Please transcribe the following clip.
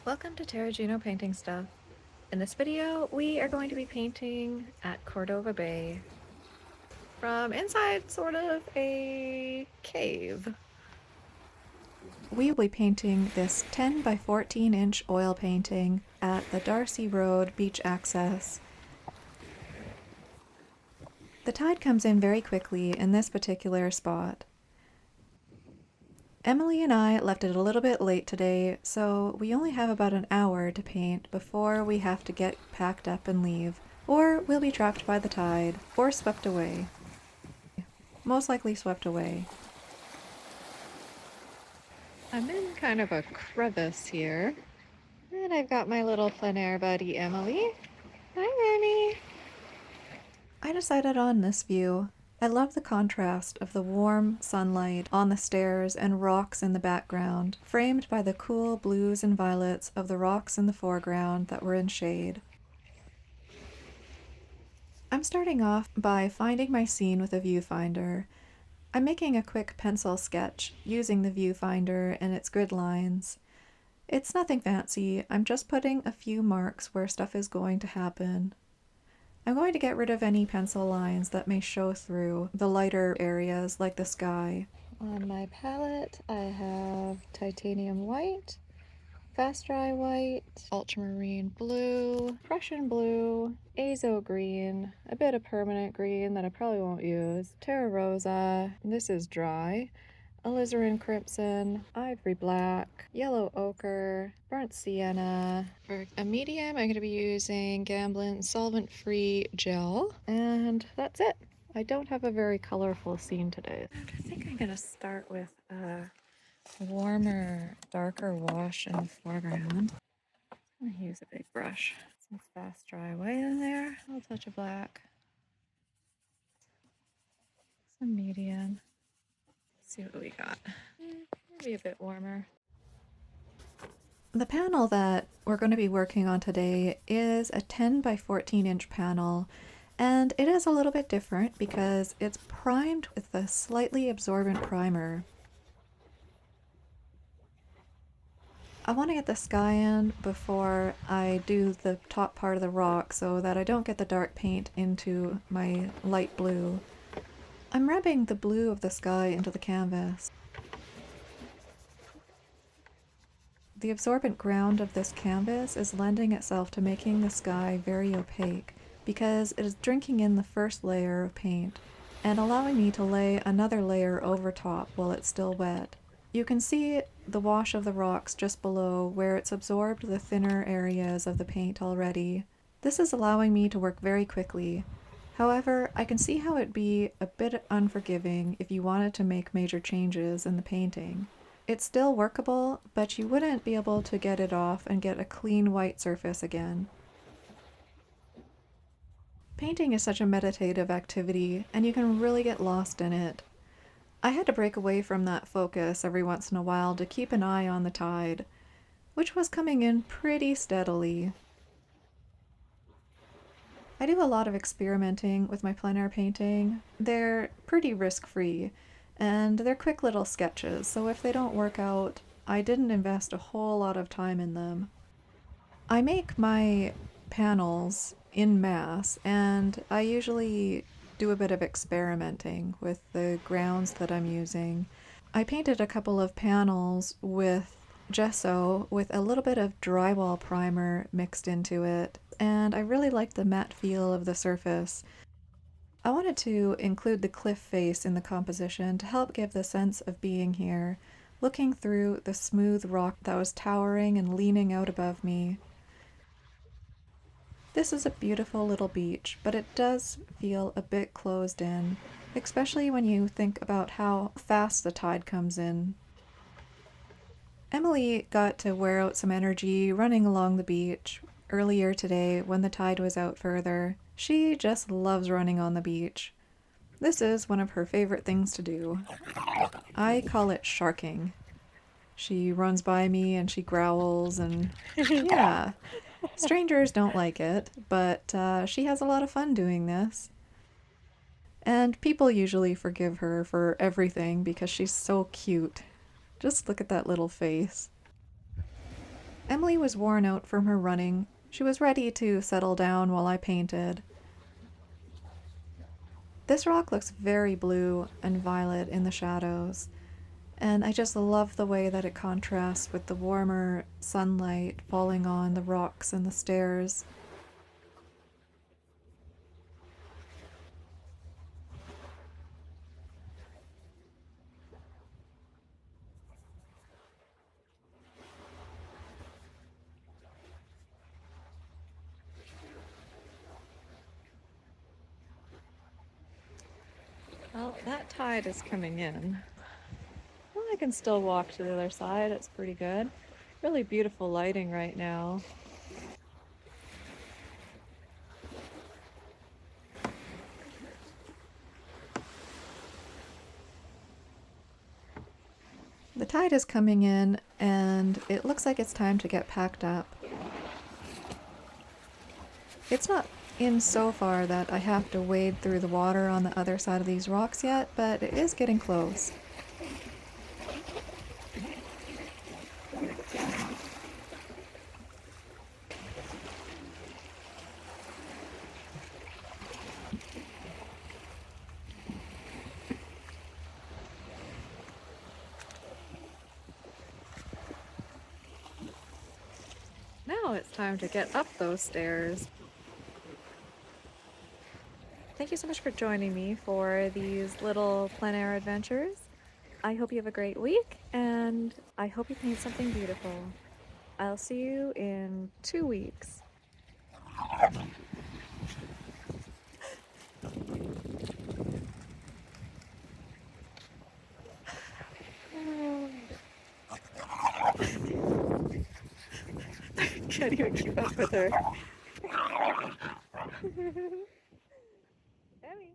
Welcome to Terragino Painting Stuff. In this video, we are going to be painting at Cordova Bay from inside sort of a cave. We will be painting this 10 by 14 inch oil painting at the Darcy Road beach access. The tide comes in very quickly in this particular spot. Emily and I left it a little bit late today, so we only have about an hour to paint before we have to get packed up and leave, or we'll be trapped by the tide, or swept away. Most likely swept away. I'm in kind of a crevice here, and I've got my little plein air buddy Emily. Hi, Emmy! I decided on this view. I love the contrast of the warm sunlight on the stairs and rocks in the background, framed by the cool blues and violets of the rocks in the foreground that were in shade. I'm starting off by finding my scene with a viewfinder. I'm making a quick pencil sketch using the viewfinder and its grid lines. It's nothing fancy, I'm just putting a few marks where stuff is going to happen. I'm going to get rid of any pencil lines that may show through the lighter areas like the sky. On my palette, I have titanium white, fast dry white, ultramarine blue, Prussian blue, azo green, a bit of permanent green that I probably won't use, terra rosa, this is dry, alizarin crimson, ivory black, yellow ochre, burnt sienna. For a medium, I'm going to be using Gamblin solvent-free gel, and that's it. I don't have a very colorful scene today. I think I'm going to start with a warmer, darker wash in the foreground. I'm going to use a big brush. Some fast dry white in there, a little touch of black, some medium. Let's see what we got. Maybe a bit warmer. The panel that we're going to be working on today is a 10 by 14 inch panel, and it is a little bit different because it's primed with a slightly absorbent primer. I want to get the sky in before I do the top part of the rock so that I don't get the dark paint into my light blue. I'm rubbing the blue of the sky into the canvas. The absorbent ground of this canvas is lending itself to making the sky very opaque because it is drinking in the first layer of paint and allowing me to lay another layer over top while it's still wet. You can see the wash of the rocks just below where it's absorbed the thinner areas of the paint already. This is allowing me to work very quickly. However, I can see how it'd be a bit unforgiving if you wanted to make major changes in the painting. It's still workable, but you wouldn't be able to get it off and get a clean white surface again. Painting is such a meditative activity, and you can really get lost in it. I had to break away from that focus every once in a while to keep an eye on the tide, which was coming in pretty steadily. I do a lot of experimenting with my plein air painting. They're pretty risk-free, and they're quick little sketches, so if they don't work out, I didn't invest a whole lot of time in them. I make my panels in mass, and I usually do a bit of experimenting with the grounds that I'm using. I painted a couple of panels with gesso with a little bit of drywall primer mixed into it, and I really liked the matte feel of the surface. I wanted to include the cliff face in the composition to help give the sense of being here, looking through the smooth rock that was towering and leaning out above me. This is a beautiful little beach, but it does feel a bit closed in, especially when you think about how fast the tide comes in. Emily got to wear out some energy running along the beach earlier today when the tide was out further. She just loves running on the beach. This is one of her favorite things to do. I call it sharking. She runs by me and she growls and yeah, strangers don't like it, but she has a lot of fun doing this. And people usually forgive her for everything because she's so cute. Just look at that little face. Emily was worn out from her running. She was ready to settle down while I painted. This rock looks very blue and violet in the shadows, and I just love the way that it contrasts with the warmer sunlight falling on the rocks and the stairs. Well, that tide is coming in. Well, I can still walk to the other side. It's pretty good. Really beautiful lighting right now. The tide is coming in, and it looks like it's time to get packed up. It's not in so far that I have to wade through the water on the other side of these rocks yet, but it is getting close. Now it's time to get up those stairs. Thank you so much for joining me for these little plein air adventures. I hope you have a great week, and I hope you paint something beautiful. I'll see you in 2 weeks. Can't even keep up with her. Emmy.